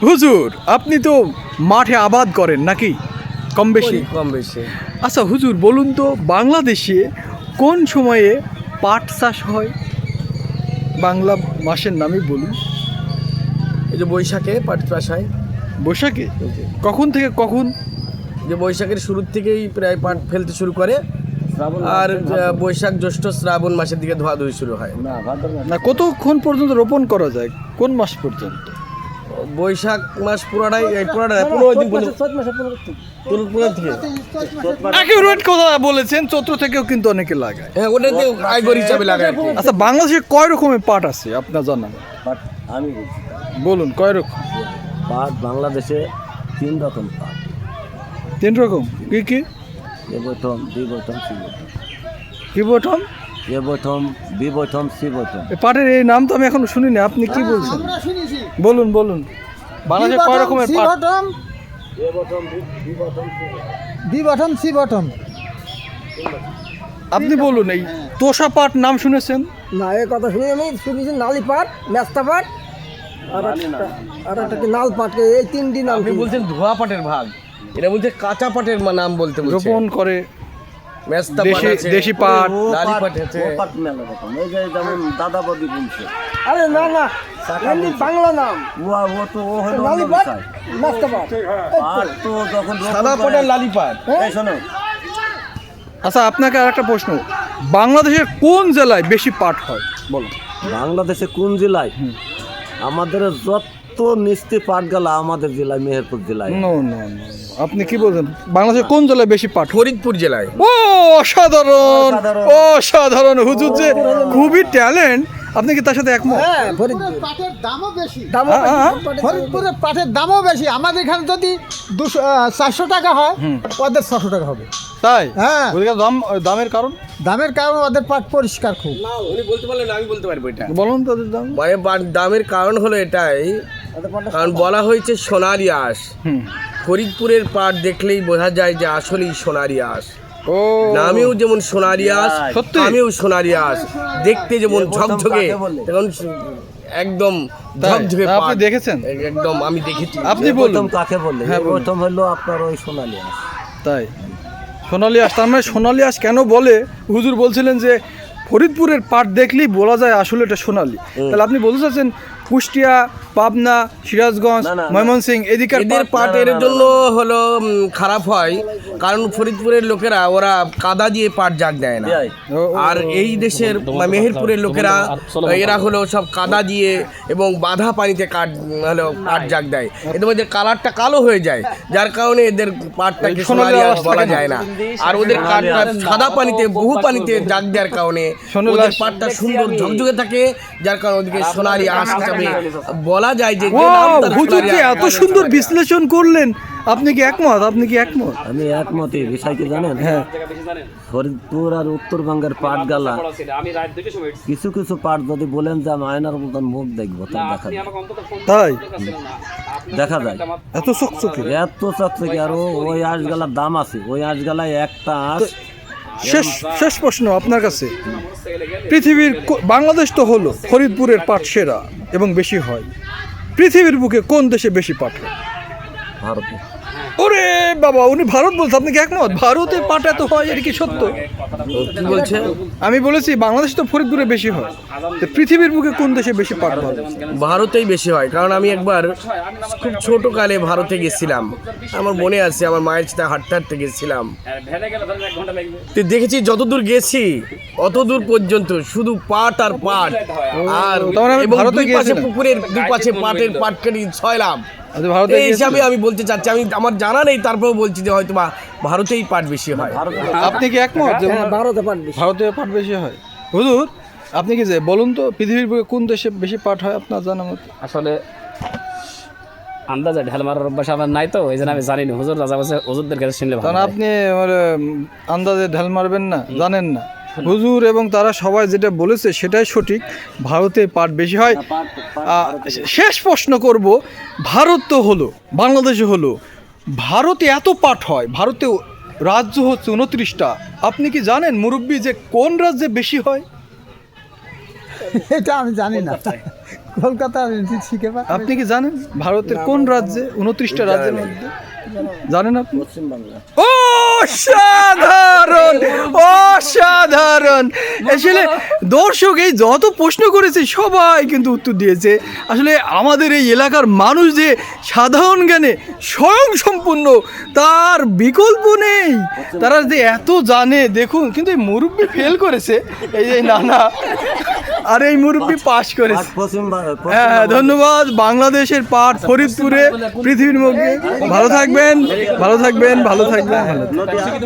হুজুর আপনি তো মাঠে আবাদ করেন নাকি কম বেশি? কম বেশি। আচ্ছা হুজুর বলুন তো বাংলাদেশে কোন সময়ে পাট চাষ হয়? বাংলা মাসের নামই বলুন। এই যে বৈশাখে পাট চাষ হয়। বৈশাখে? কখন থেকে কখন? যে বৈশাখের শুরুর থেকেই প্রায় পাট ফেলতে শুরু করে, আর বৈশাখ জ্যৈষ্ঠ শ্রাবণ মাসের দিকে ধোয়াধুয়ি শুরু হয়। না কতক্ষণ পর্যন্ত রোপণ করা যায়, কোন মাস পর্যন্ত? বৈশাখ মাস পুরাটাই 15 দিন পর্যন্ত। 15 থেকে। অ্যাকুরেট কথা বলেছেন, চৈত্র থেকেও কিন্তু অনেকে লাগায়। হ্যাঁ, ওটাতে আইগর হিসাবে লাগায়। আচ্ছা বাংলাদেশে কয় রকমের পাট আছে আপনার জানা? পাট আমি বলুন কয় রকম? পাট বাংলাদেশে 3 রকম পাট। 3 রকম? কি কি? এ বৈঠম, বি বৈঠম, সি বৈঠম। কি বটম? এ বৈঠম, বি বৈঠম, সি বৈঠম। এই পাটের এই নাম তো আমি এখনো শুনিনি, আপনি কি বলছেন? বলুন বলুন বাংলাদেশে কয় রকমের পাট? A bottom, B bottom, C bottom. B bottom C bottom. আপনি বলুন এই তোষা পাট নাম শুনেছেন? না এই কথা শুনি আমি শুনেছি নালি পাট, মেস্তা পাট আর একটা কি নাল পাট, এই 3টি নাম। আপনি বলছেন ধোয়া পাটের ভাগ, এটা বলছে কাঁচা পাটের নাম বলতে বলছে। রোপণ করে মেস্তা পাট দেশি আছে, দেশি পাট। ও লালি পাট, পাট আছে। ও পাট মেলা রকম। এই যে যেমন দাদা বদি বলছে। আরে না না এমনি বাংলা নাম ও তো ও হলো নালি অন্য পাট, বিষয়। মেস্তা পাট। পাট তো যখন রোপণ সাদা করে- পাট আর লালি পাট। এই শোনো, আচ্ছা আপনাকে আর একটা প্রশ্ন, বাংলাদেশের কোন জেলায় বেশি পাট হয় বলো? বাংলাদেশে কোন জেলায়? আমাদের যত মিষ্টি পাট গেলা আমাদের জেলায়, মেহেরপুর জেলায়। নো নো নো, আপনি কি বলছেন বাংলাদেশের কোন জেলায় বেশি পাট হয়? ফরিদপুর জেলায়। ও অসাধারণ অসাধারণ। অসাধারণ, হুজুর যে খুবই ট্যালেন্ট, আপনি কি তার সাথে একমত? হ্যাঁ ফরিদপুর পাটের দামও বেশি। দামও হ্যাঁ, হ্যাঁ। বেশি। ফরিদপুরের পাটের দামও বেশি। আমাদের এখানে যদি 400 টাকা হয়, ওদের 600 টাকা হবে। তাই? হ্যাঁ। ওদিকে দামের কারণ দামের কারণ ওদের পাট পরিষ্কার খুব। উনি বলতে পারলেন, আমি বলতে পারবো এটা। বলুন তাদের দাম। মানে দামের কারণ হলো এটাই, কারণ বলা হয়েছে সোনালি আঁশ। হুম। ফরিদপুরের পাট দেখলেই বোঝা যায় যে আসলেই সোনালি আঁশ। ও নামেও যেমন সোনালি আঁশ, সত্যি? আমিও সোনালি আঁশ। দেখতে যেমন ঝকঝকে, তেমন একদম ঝকঝকে তা আপনি পাট। দেখেছেন? একদম আমি দেখেছি। আপনি এ বলুন। প্রথম কাকে বলে? হ্যাঁ, বলুন। প্রথম হলো আপনার ওই সোনালী আঁশ। তাই সোনালি আঁশ, তার মানে সোনালি আঁশ কেন বলে? হুজুর বলছিলেন যে ফরিদপুরের পাট দেখলেই বলা যায় আসলে এটা সোনালি। তাহলে আপনি বলতে চাচ্ছেন কুষ্টিয়া, পাবনা, সিরাজগঞ্জ, না, না, না। ময়মনসিংহ এদিকের এদের পাট পাট এর জন্য হলো খারাপ হয়, কারণ ফরিদপুরের লোকেরা ওরা কাদা দিয়ে পাট জাগ দেয় না। এই, আর এই দেশের মেহেরপুরের লোকেরা এরা হলো সব কাদা দিয়ে এবং বাঁধা পানিতে হলো পাট জাগ দেয়। এদের মধ্যে কালারটা কালো হয়ে যায়, যার কারণে এদের পাটটাকে সোনালি আঁশ বলা যায় না। আর ওদের কাঠটা সাদা পানিতে, বহু পানিতে জাগ দেওয়ার কারণে ওদের পাটটা সুন্দর ঝকঝকে থাকে, যার কারণে ওদেরকে সোনালি আঁশ হিসাবে বলা যায়। যে ও নাম তার হুজুর সোনালি যে আঁশ এত বলা সুন্দর যায়। বিশ্লেষণ করলেন, আপনি কি একমত? আপনি কি একমত? আমি একমতই। বিষয় কি জানেন? হ্যাঁ। ফরিদপুর আর উত্তরবঙ্গের পাট গালা কিছু কিছু পাট যদি বলেন যে আমি আয়নার মতন মুখ দেখবো, তা তাই দেখা যায়। এত চকচকে? এত চকচকে। আর ওই আঁশ গালার দাম আছে। ওই আঁশ গালায় একটা আঁশ। শেষ শেষ প্রশ্ন আপনার কাছে, পৃথিবীর বাংলাদেশ তো হলো ফরিদপুরের পাট সেরা এবং বেশি হয়, পৃথিবীর বুকে কোন দেশে বেশি পাট হয়? ভারতে। ওরে বাবা, উনি ভারত বলছে, আপনি কি একমত? ভারতে পাট এত হয়, এটা কি সত্য? কি বলছে? আমি বলেছি বাংলাদেশ তো ফরিদপুরে বেশি হয়, তো পৃথিবীর বুকে কোন দেশে বেশি পাট হয়? ভারতেই বেশি হয়, কারণ আমি একবার খুব ছোট কালে ভারতে গেছিলাম। আমার মনে আছে, আমার মায়ের সাথে হাঁটতে হাঁটতে গেছিলাম। তো দেখেছি যতদূর গেছি অতদূর পর্যন্ত শুধু পাট আর পাট। আর তার মানে আমি এবং ভারতে দুই পাশে গিয়েছিলাম। পুকুরের দুপাশে পাটের পাটকারি ছয়লাম। আচ্ছা, ভারতে এই গিয়েছিলেন? হিসাবে আমি বলতে চাচ্ছি, আমি আমার জানা নেই, তারপরেও বলছি যে হয়তো বা ভারতেই পাট বেশি হয়। আপনি কি একমত যে ভারতে পাট বেশি। ভারতে পাট বেশি হয়? হুজুর আপনি কি যে বলুন তো পৃথিবীর বুকে কোন দেশে বেশি পাট হয় আপনার জানা মতো? আসলে আন্দাজে ঢেল মারার অভ্যাস আমার নাই, তো এই জন্য আমি জানি না। হুজুর রাজা বলছে, হুজুরদের কাছে শুনলে ভালো কারণ হয়। আপনি আন্দাজে ঢাল মারবেন না, জানেন না। হুজুর এবং তারা সবাই যেটা বলেছে সেটাই সঠিক, ভারতে পাট বেশি হয়। শেষ প্রশ্ন করব, ভারত তো হলো, বাংলাদেশে হলো, ভারতে এত পাট হয়, ভারতে রাজ্য হচ্ছে 29টা। আপনি কি জানেন মুরব্বী যে কোন রাজ্যে বেশি হয়? এটা আমি জানি না। কলকাতা শিখে পা আপনি কি জানেন ভারতের কোন রাজ্যে 29টা রাজ্যের মধ্যে জানেন আপনি? অসাধারণ, অসাধারণ। আসলে দর্শক এই যত প্রশ্ন করেছে সবাই কিন্তু উত্তর দিয়েছে। আসলে আমাদের এই এলাকার মানুষ যে সাধারণ জ্ঞানে স্বয়ং সম্পূর্ণ, তার বিকল্প নেই। তারা যে এত জানে দেখুন, কিন্তু এই মুরব্বি ফেল করেছে, এই যে নানা, আর এই মুরব্বি পাশ করেছে। হ্যাঁ, ধন্যবাদ। বাংলাদেশের পাট ফরিদপুরে পৃথিবীর মধ্যে। ভালো থাকবেন, ভালো থাকবেন, ভালো থাকবেন, ভালো থাকবেন।